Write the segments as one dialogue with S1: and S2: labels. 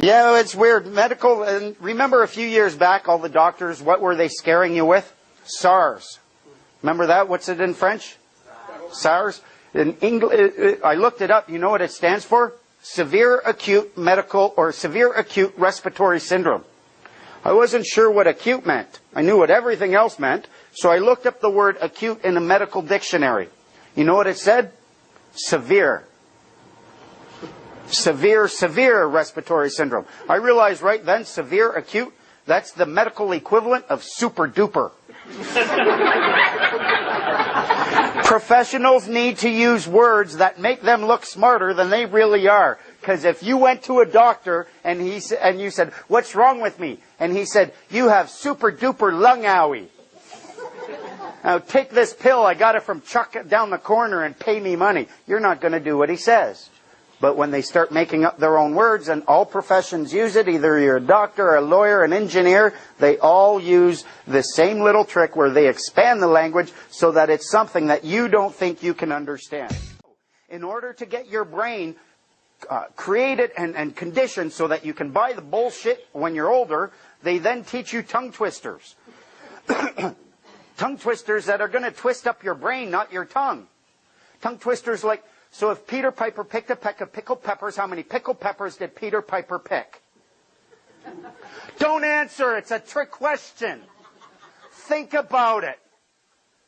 S1: Yeah, it's weird. Medical, and remember a few years back, all the doctors, what were they scaring you with? SARS. Remember that? What's it in French? SARS. In English, I looked it up. You know what it stands for? Severe acute medical or severe acute respiratory syndrome. I wasn't sure what acute meant. I knew what everything else meant, so I looked up the word acute in a medical dictionary. You know what it said? Severe. Severe respiratory syndrome. I realized right then, severe acute, that's the medical equivalent of super duper. Professionals need to use words that make them look smarter than they really are. Because if you went to a doctor and you said, "What's wrong with me?" and he said, "You have super duper lung owie. Now take this pill, I got it from Chuck down the corner and pay me money." You're not going to do what he says. But when they start making up their own words, and all professions use it, either you're a doctor, a lawyer, an engineer, they all use the same little trick where they expand the language so that it's something that you don't think you can understand. In order to get your brain created and conditioned so that you can buy the bullshit when you're older, they then teach you tongue twisters. Tongue twisters that are going to twist up your brain, not your tongue. Tongue twisters like... So if Peter Piper picked a peck of pickled peppers, how many pickled peppers did Peter Piper pick? Don't answer. It's a trick question. Think about it.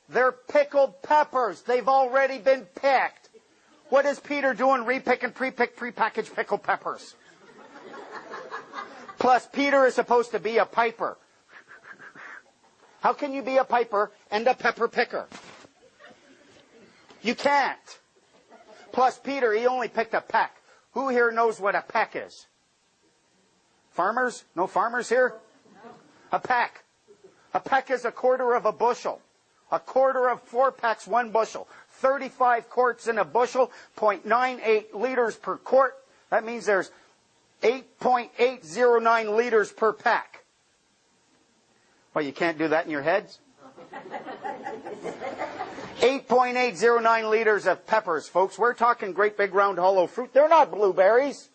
S1: They're pickled peppers. They've already been picked. What is Peter doing? Repick and pre-pick prepackaged pickled peppers. Plus, Peter is supposed to be a piper. How can you be a piper and a pepper picker? You can't. Plus, Peter, he only picked a peck. Who here knows what a peck is? Farmers? No farmers here? A peck. A peck is a quarter of a bushel. A quarter of 4 pecks, 1 bushel. 35 quarts in a bushel, 0.98 liters per quart. That means there's 8.809 liters per peck. Well, you can't do that in your heads? 8.809 liters of peppers, folks. We're talking great big round hollow fruit. They're not blueberries.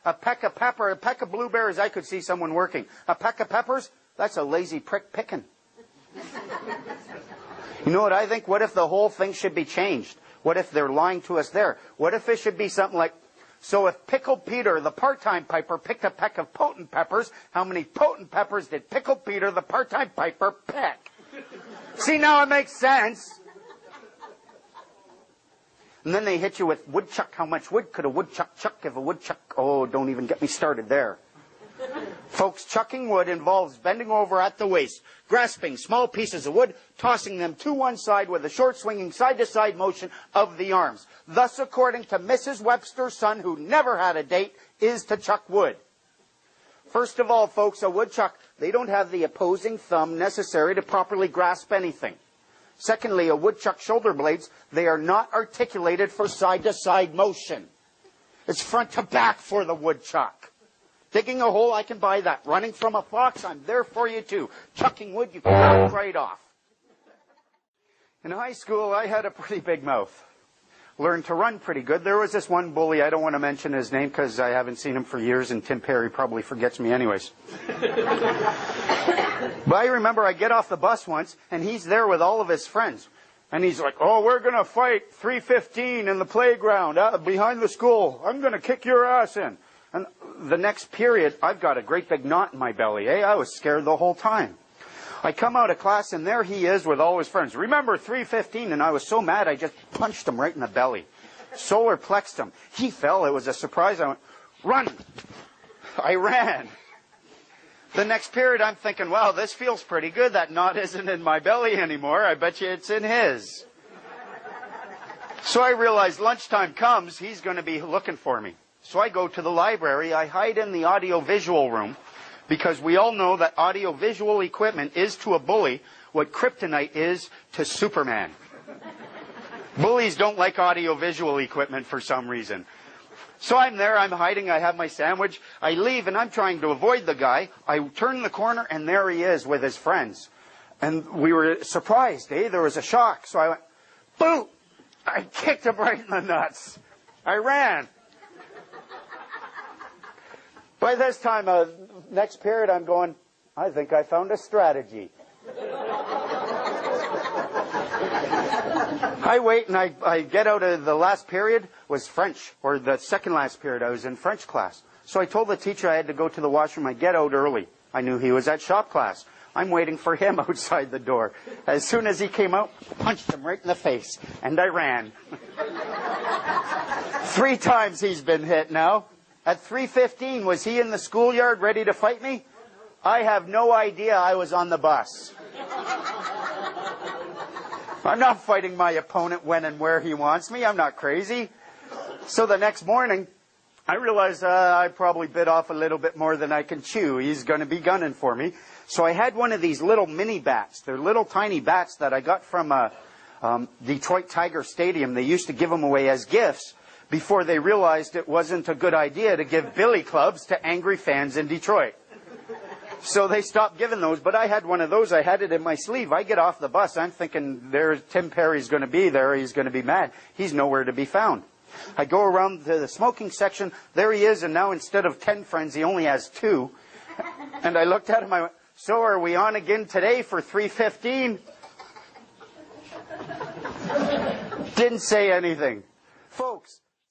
S1: A peck of pepper, a peck of blueberries, I could see someone working. A peck of peppers, that's a lazy prick picking. You know what I think? What if the whole thing should be changed? What if they're lying to us there? What if it should be something like, so if Pickled Peter, the part-time piper, picked a peck of potent peppers, how many potent peppers did Pickled Peter, the part-time piper, pick? See, now it makes sense. And then they hit you with woodchuck. How much wood could a woodchuck chuck if a woodchuck... Oh, don't even get me started there. Folks, chucking wood involves bending over at the waist, grasping small pieces of wood, tossing them to one side with a short swinging side-to-side motion of the arms. Thus, according to Mrs. Webster's son, who never had a date, is to chuck wood. First of all, folks, a woodchuck, they don't have the opposing thumb necessary to properly grasp anything. Secondly, a woodchuck shoulder blades, they are not articulated for side-to-side motion. It's front to back for the woodchuck. Digging a hole, I can buy that. Running from a fox, I'm there for you too. Chucking wood, you can knock right off. In high school, I had a pretty big mouth. Learned to run pretty good. There was this one bully, I don't want to mention his name because I haven't seen him for years and Tim Perry probably forgets me anyways. But I remember I get off the bus once and he's there with all of his friends. And he's like, "Oh, we're going to fight 3:15 in the playground behind the school. I'm going to kick your ass in." And the next period, I've got a great big knot in my belly. I was scared the whole time. I come out of class, and there he is with all his friends. "Remember 3:15, and I was so mad, I just punched him right in the belly. Solar plexed him. He fell. It was a surprise. I went, "Run!" I ran. The next period, I'm thinking, well, this feels pretty good. That knot isn't in my belly anymore. I bet you it's in his. So I realize lunchtime comes, he's going to be looking for me. So I go to the library. I hide in the audio-visual room because we all know that audio-visual equipment is to a bully what kryptonite is to Superman. Bullies don't like audio-visual equipment for some reason. So I'm there, I'm hiding, I have my sandwich. I leave and I'm trying to avoid the guy. I turn the corner and there he is with his friends. And we were surprised, eh? There was a shock. So I went, boom! I kicked him right in the nuts. I ran. By this time, next period, I'm going, I think I found a strategy. I wait and I get out of the last period was French, or the second last period. I was in French class. So I told the teacher I had to go to the washroom. I get out early. I knew he was at shop class. I'm waiting for him outside the door. As soon as he came out, punched him right in the face, and I ran. 3 times he's been hit now. At 3:15, was he in the schoolyard ready to fight me? I have no idea. I was on the bus. I'm not fighting my opponent when and where he wants me. I'm not crazy. So the next morning, I realized I probably bit off a little bit more than I can chew. He's going to be gunning for me. So I had one of these little mini bats. They're little tiny bats that I got from Detroit Tiger Stadium. They used to give them away as gifts before they realized it wasn't a good idea to give billy clubs to angry fans in Detroit. So they stopped giving those, but I had one of those. I had it in my sleeve. I get off the bus. I'm thinking, there's Tim Perry's going to be there. He's going to be mad. He's nowhere to be found. I go around to the smoking section. There he is, and now instead of 10 friends, he only has 2. And I looked at him. I went, so are we on again today for 3:15? Didn't say anything. Folks,